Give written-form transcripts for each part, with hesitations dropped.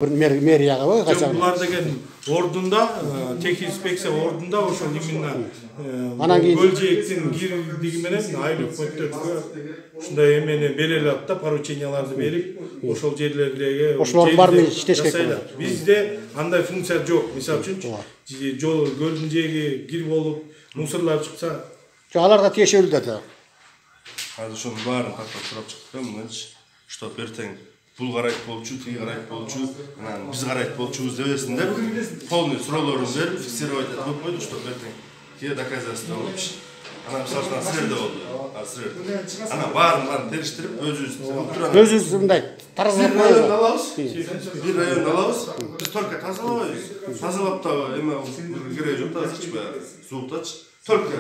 мэрияга ғой кайсы. Булар деген ордунда, техник инспекция ордунда ошол именно көл жээктин кирдиги менен айлык көтөрүүгө ушундай эмени бере алат да, порученияларды берип, ошол жерлердеги ошолор бармы иштеш керек. Бизде андай функция жок. Мисалы үчүн жол көлдүн жээги кир болуп, мусорлар чыкса, аларга тиешелүү да. Азыр ошонун баарын тактап сурап чыктым, мынчы, что ертең бул карайт болчу, тиги карайт болчу, анан биз карайт болчубуз дебесин деп, полный суроолорун берип, фиксировать этип койду, что ертең ке доказательство болчу. Анан мисалы үчүн силерде болду. Анан баарын териштирип, өзүбүз мындай тазалап алабыз. Бир районду алабыз. Биз только тазалабайбыз. Тазалап да эме кереги жок да, ичпей сууктачы. Только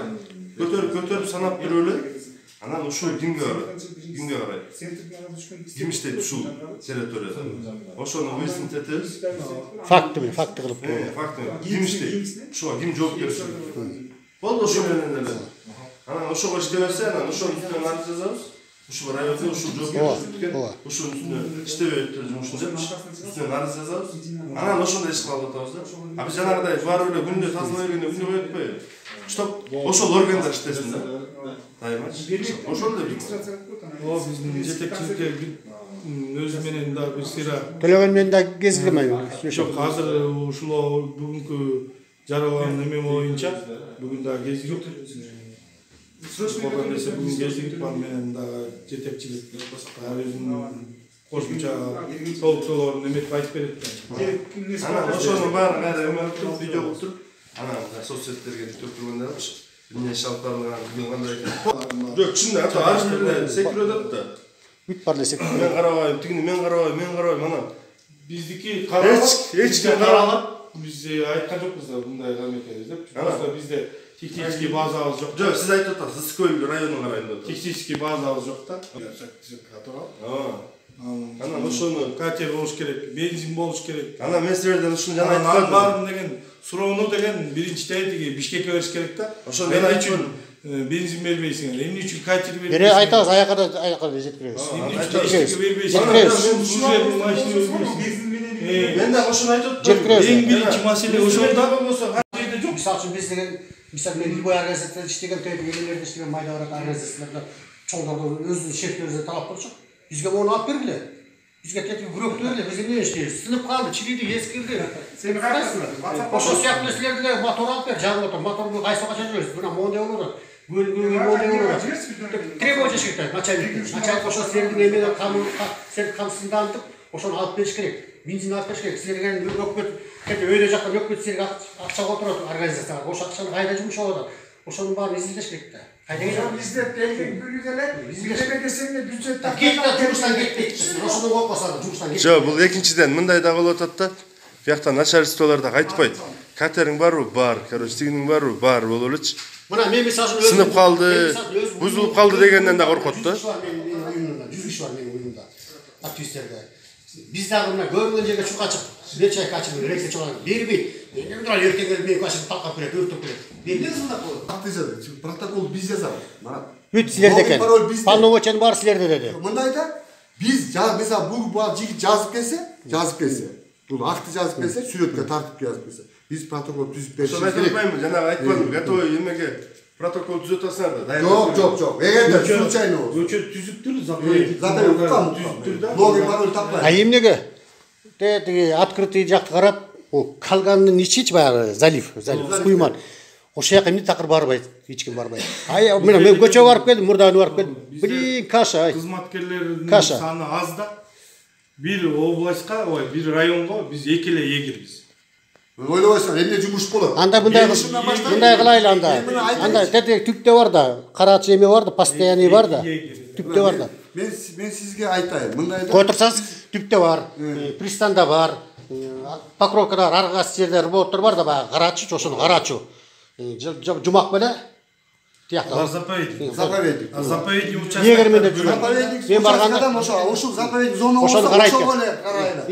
көтөрүп санап туруп эле. Анан ушул кимге карайт? Ким иштейт ушул территорияда? Ошону выяснить этебиз. Факты кылып. Факты. Ким иштейт? Ушуга ким жоопкерчилик? Болду ошол менен эле. Анан ошого иштебесе, анан ошонун үстүнөн арыз жазабыз. Ушул районда ушул жоопкерчилик. Ушунун үстүнө иштебейт жумушун деп, үстүнөн арыз жазабыз. Анан ошондой иш кылып атабыз да. Биз жанагыдай барып эле күндө тазалай бергенде күндө коюп атпайбы? Чтоб ошол органдар иштесин да. Ошол эле биздин жетекчиликке өзү менен да бир сыйра төлөгөн менен да кезигемейм. Жок, азыр ушул бүгүнкү жаралган эме боюнча бүгүн да кезигип болгон нерсе бүгүн кезигип ал менен да жетекчилик өзүнүн кошумча толуктоолорун эметип айтып берет. Анан ошонун баарын кайра эме кылып, видео кылып туруп, анан соцсеттерге жүктөп тургандайбыз. Эмне шалттарына кылгандай экен. Жок, чында арыз менен секирип атат да. Бүт бар десек. Мен карабайм, тигини мен карабайм, анан биздики эч ким карабайт. Биз айткан жокпуз да мындай эметебиз деп. Просто бизде технический базабыз жок. Жок, сиз айтып атасыз, Сыскөл районун карайын деп. Технический базабыз жок да. Анан ошону катер болуш керек, бензин болуш керек. Анан мен силерден ушуну жана айтып калдым. Баарын деген суроону деген биринчиден тиги Бишкекке бериш керек да. Ошону мен айтчумун. Бензин бербейсиңер. Эмне үчүн катер бербейсиңер? Бере айтабыз, аяка жеткиребиз. Мен да ошону айтып жатам. Эң биринчи маселе ошолда болсо, мисалы үчүн биз деген, мисалы мен любой организацияда иштеген, элелерде иштеген майда барат организацияларда чоңдорду өзүнүн шефтерибизге талап турчук. Бизге мону алып бергиле. Бизге кетип күрөктү бергиле. Биз эмне иштейбиз? Сынып калды, чириди, эскирди. Сен кайсыңар? Ошол сыяктуу нерселерди мотор алып бер, жаңы мотор. Моторду кайсы качан жүрөбүз? Мына мондай болот. Требовать эш керек, начальник. Начальник ошол силердин эмеден силерди камсыздандырып, ошону алып бериш керек. Бензин алып бериш керек. Силерге өкмөт өйдө жактан өкмөт силерге акча отурат организацияга. Ошол акчаны кайда жумшап атат? Ошонун баарын издеш керек да. Бизде элдин бөлүгү эле, бизде десеңде бюджет жумуштан кетпейт. Ошону коппаса жумуштан кетпейт. Жок, бул экинчиден мындай да болуп атат да. Биякта начальстволор да кайтпайт. Катериң барбы? Бар. Короче, тигиниң барбы? Бар болуп элечи. Мына мен мисалы сынып калды, бузулуп калды дегенден да коркот да. Жүз киши бар менин оюмда. Активисттерде. Биз дагы мына көрүнгөн жерге чурка чык. Бир чайка ачып рейсе чыган. Бербейт. Эмне турат эртең келип мени качып талкап берет, өртөп берет. Эмне сындап коет? Протокол биз жазабыз. Марат. Бүт силерде экен. Полномочияны бар силерде деди. Мындайда биз мисалы бул жигит жазып келсе, бул акты жазып келсе, сүрөткө тартып жазып келсе, биз протокол түзүп беришибиз керек. Ошону айтпаймынбы, жанагы айтпадым, готовый эмеге протокол түзөт алсаңар да. Жок. Эгерде случайно болсо. Көчөт түзүптүр, заповедник түзүптүр да. Логин пароль таппайт. А эмнеге? Тиги открытый жакты карап, калганын ичичи баягы залив, куйман. Ошол жака эмне такыр барбайт, эч ким барбайт. Мен көчөгө барып келдим, мурданы барып келдим. Блин, каша. Кызматкерлердин саны аз да. Бир областка, бир районго биз эки эле эгербиз. Ойлобойсуңар, эмне жумуш болот? Анда мындай кылайлы анда. Анда түптө бар да, карачы эме бар да, постоянный бар да. Түптө бар да. Мен сизге айтайын, мындайда. Котурсаңыз түптө бар, пристанда бар, покровкада аргасы жерде работтор бар да, баягы карачы, ошону карачу. Жумак беле заповедник. Заповедник участок. Егерменде жүрөм. Мен барганда ошол заповедник зона болсо ошол карайт.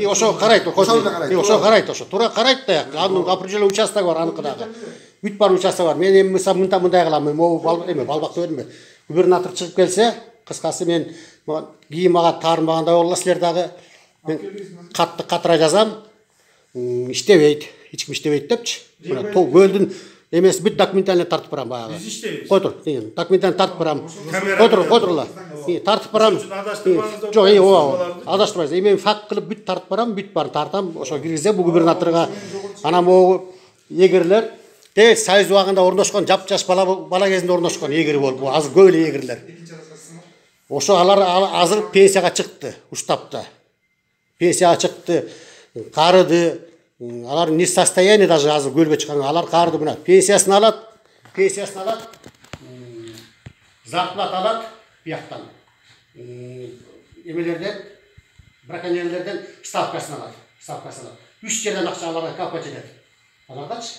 Ошол карайт, ошол карайт, ошо. Туура карайт да. Анын определенный участок бар аныкы дагы. Бүт бар участок бар. Мен эми мисалы мындай кылам, мен могу балбакты бердимби? Губернатор чыгып келсе, кыскасы мен кийим мага таарынбагандай болла, силер дагы мен қатыра жазам, иштебейт, эч ким иштебейт депчи. Мына көлдүн эмес бүт документально тартып барам баягы. Биз иштейбиз. Қой тұр, документтен тартып барам. Қой тұрла. Тартып барам. Жоқ, адаштырмайсыз. Мен факт қылып бүт тартып барам, бүт барын тартам. Ошо киргизе бул губернаторга ана могу егерлер тез союз убагында орношкон, жап-жаш бала кезинде орношкон егер болуп, азыр көп эле егерлер. Ошо алар азыр пенсияга чыкты, уштапта. Пенсияга чыкты, карыды. Алар не состояние даже азыр көлгө чыккан, алар карыды мына. Пенсиясын алат, зарплата алат бияктан. Эмелерден, браконьерлерден ставкасын алат. 3 жерден акча аларга капка жетет. Алардачы.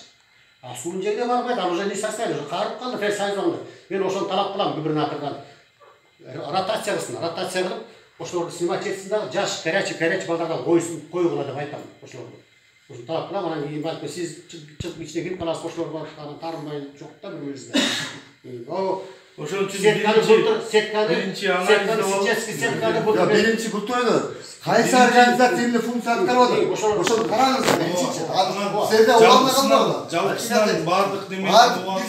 А суун жерге барбайт, ал уже не состояние, карып калды, ферсайзонду. Мен ошону талап кылам губернатордон. Ротация кылып, ошолорду снимать этсин дагы, жаш горячий балдардан койгула деп айтам ошолорду. Ошо талап кылам, анан кийин балким сиз чыгып ичине кирип каласыз, ошолор бар, анан тарынбай жок да бир-бирибизге. Ошон үчүн биринчи бул тойдо кайсы организациялык функция аткарып атат? Ошону караңыз биринчи. Сизде уланма калбагыла. Жалпысынан бардык бир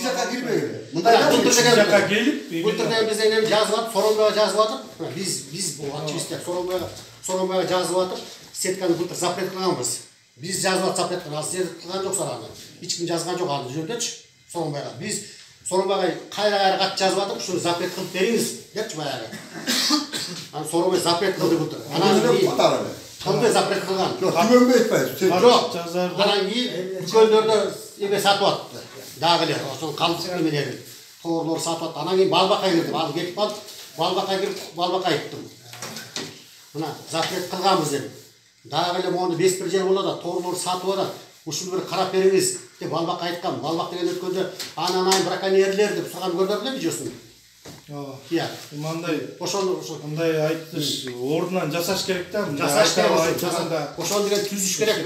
жака кирбейли. бул жака келип, Былтырдан биз эне жазып атып, Соромбайга жазып атып, биз бул активисттер Соромбайга жазып атып, сетканы былтыр запрет кылганбыз. Биз жазып атып запрет кылган, сиз кылган жоксуз аны. Эч ким жазган жок аны жөндөчү Соромбайга. Биз Соромбайга кайра кат жазып атып, ушуну запрет кылып бериңиз депчи баягы. Аны Соромбай запрет кылды былтыр. Анан кандай запрет кылган? Түгөнбөй айтпайсыз. Жок. Анан кийин көлдөрдө эме сатып атты. Дагы эле ошол калдык эмелерин. Торлор сатып атты. Анан кийин Балбакай кирди. Ал кетип калып, Балбакай кирип, Балбакай айттым. Мына запрет кылганбыз деп. Дагы эле мону 5 жер болот да, торлор сатып атат. Ушуну бир карап бериңиз деп Балбакай айткан. Балбак деген өткөндө анан браконьерлер деп сурган көрдүңүзбү видеосун? Иә. Мындай ошону мындай айтыш ордунан жасаш керек да. жасаш керек. Ошону деген түзүш керек.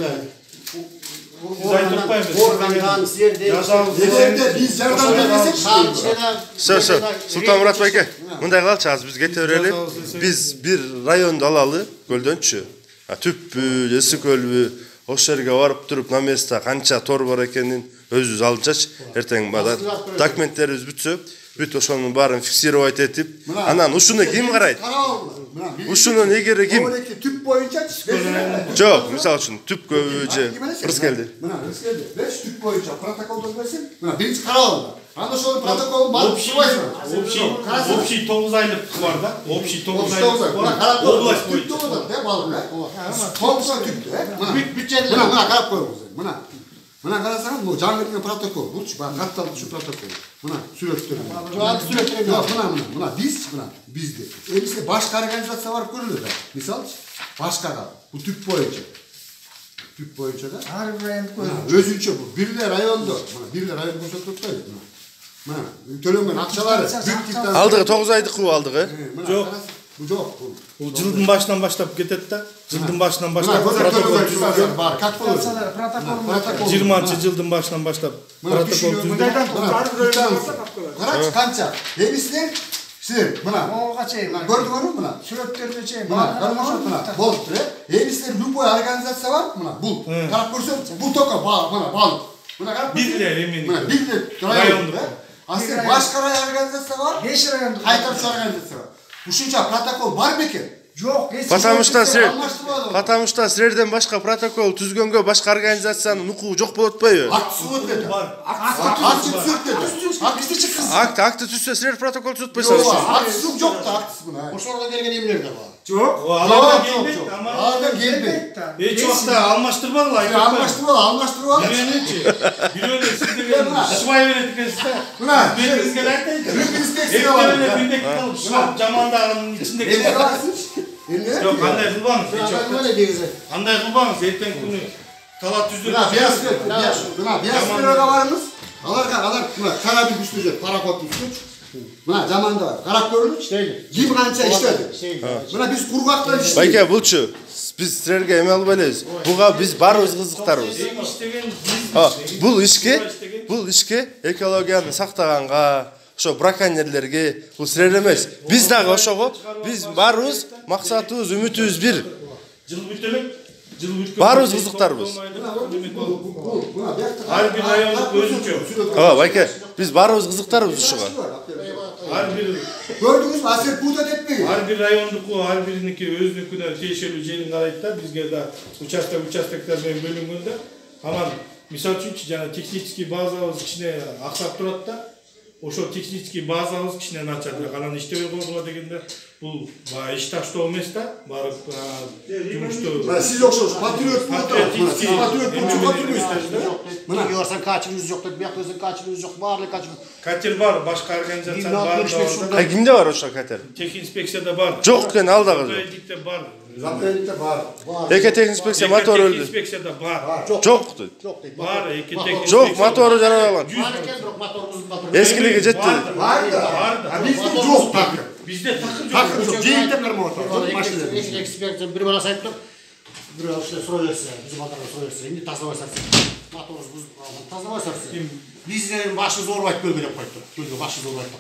Органдан силерден биз жардам берсек, Султан Мурат байке, мындай кылчы, азыр биз кете берели. Биз бир районду алалы, көлдөнчү. Түппү, Эсикөлбү, ошол жерге барып туруп, на место канча тор бар экенин өзүбүз алчач, эртең документтерибиз бүтсө, бүт ошонун баарын фиксировать этип, анан ушуну ким карайт? Ушунун эгери ким? Түп боюнча Жок, мисалы үчүн түпкө же ырыс келди. Мына ырыс келди. Беш түп боюнча протоколдон берсең, мына биринчи каралган. Анда ошол протоколду барып чыгабайсың. Общий 9 айлык бар да. Общий 9 айлык бар. Область боюнча. Да, балдар, Топса түп, бүт жерде. Мына карап коюңуз. Мына карасаңыз, бул жаңыртылган протокол. Булчу баягы катталды шу протокол. Мына сүрөттөр. Мына бизди. Эмиске башка организация барып көрүлөт да. Мисалы, башкага бул түп боюнча да. Ар бир район көрүлөт. Өзүнчө бул бир райондо, мына бир район көрсөтүп атпайбы? Мына төлөнгөн акчалары Алдыгы 9 айдыкы алдыгы. Жок. Жок. Бул жылдын башынан баштап кетет да. Жылдын башынан баштап протокол бар. Как Протокол 20-жылдын башынан баштап протокол түздүк. Карачы канча? Эмисиңер силер мына Моңго чейин. Көрдүңөрбү мына? Сүрөттөргө чейин. Мына болуп тур, Эмисиңер любой организация бар, мына бул. Карап көрсөң, бул тока мына балык. Мына карап. Бирлер эмени. Мына бирлер райондук. А силер башка организация бар? 5 райондук. Кайтарчы организация бар. Ушунча протокол бар бекен? Жок, Потому что силерден башка протокол түзгөнгө башка организациянын укугу жок болот атпайбы? Акты түзөт деди. Акты түзөт деди. Акты түзсө силер протокол түзөт койсоңуз. Акты жок да, актысы мына. Ошолордон келген эмелер да бар. Жок. Алардан келбейт. Эч убакта алмаштырбагыла, айтпайбы? Алмаштырбагыла. Бирөөнү сиздерден ышмай берет экенсиз да. Мына Бетиңизге айтайын. инспекция бар. Биндек кылып, шуап жамандагынын ичинде. Жок, андай кылбаңыз. Андай кылбаңыз, эртең күнү талап түздүрүп. Мына биосферага барыңыз. Алар мына карабин үстүнө жүрөт, пароходдун үстүнө. Мына жаманда бар. Карап көрүңүз. Ким канча иштеди? Мына биз кургактан иштейбиз. Байке, булчу. Биз силерге эме алып элебиз. Буга биз барыбыз кызыктарбыз. Бул ишке экологияны сактаганга, ошо браконьерлерге бул силер эмес. Биз дагы ошого биз барыбыз, максатыбыз, үмүтүбүз бир. Жыл бүтөлөк, жыл бүткөн. Баарыбыз кызыктарбыз. Ар бир райондук өзүнчө. Ооба, байке, биз баарыбыз кызыктарбыз ушуга. Ар бир Gördünüz mü? Aser putat etmeyin. ар бир райондуку, ар бириники өзүнүкүнө тиешелүү жерин карайт да, бизге да участоктор менен бөлүнгөндө. Аман мисалы үчүн жана технический базабыз кичине аксап турат да. Ошо технический базабыз кичине начар. Анан иштебей койгула дегенде бул иш таштоо эмес да. Барып жумушту. Siz yoksunuz. Patriot putat. Siz patriot putat Yok dedi. Buna görsen kaçınız yok dedi. Bir yaklaşık kaçınız yok. Bağırlı kaçınız. Катер бар, башка организация бар. Ай, кимде бар ошо катер? Техинспекцияда бар. Жок экен, ал дагы. Заповедникте бар. Zaferlikte var. Эки техинспекция мотор өлдү. Техинспекцияда бар. Жок дейт. Yok dedi. Бар, эки техинспекция. Жок, мотору жаралган. Var iken bırak motorumuzun motoru. Eskiligi жетти. Var da. Ha, bizde yok takım. Bizde takım yok. Takım yok. Geyikten bir motor. Ekspertler bir bana sayıp dur. Bir işte soruyorsa, bizim motorla soruyorsa. Şimdi taslamaya sarsın. Motorumuz buz tazlamaya sarsın. Bizlerin başı zor vakit bölgede koydu. Bölge başı zor vakit.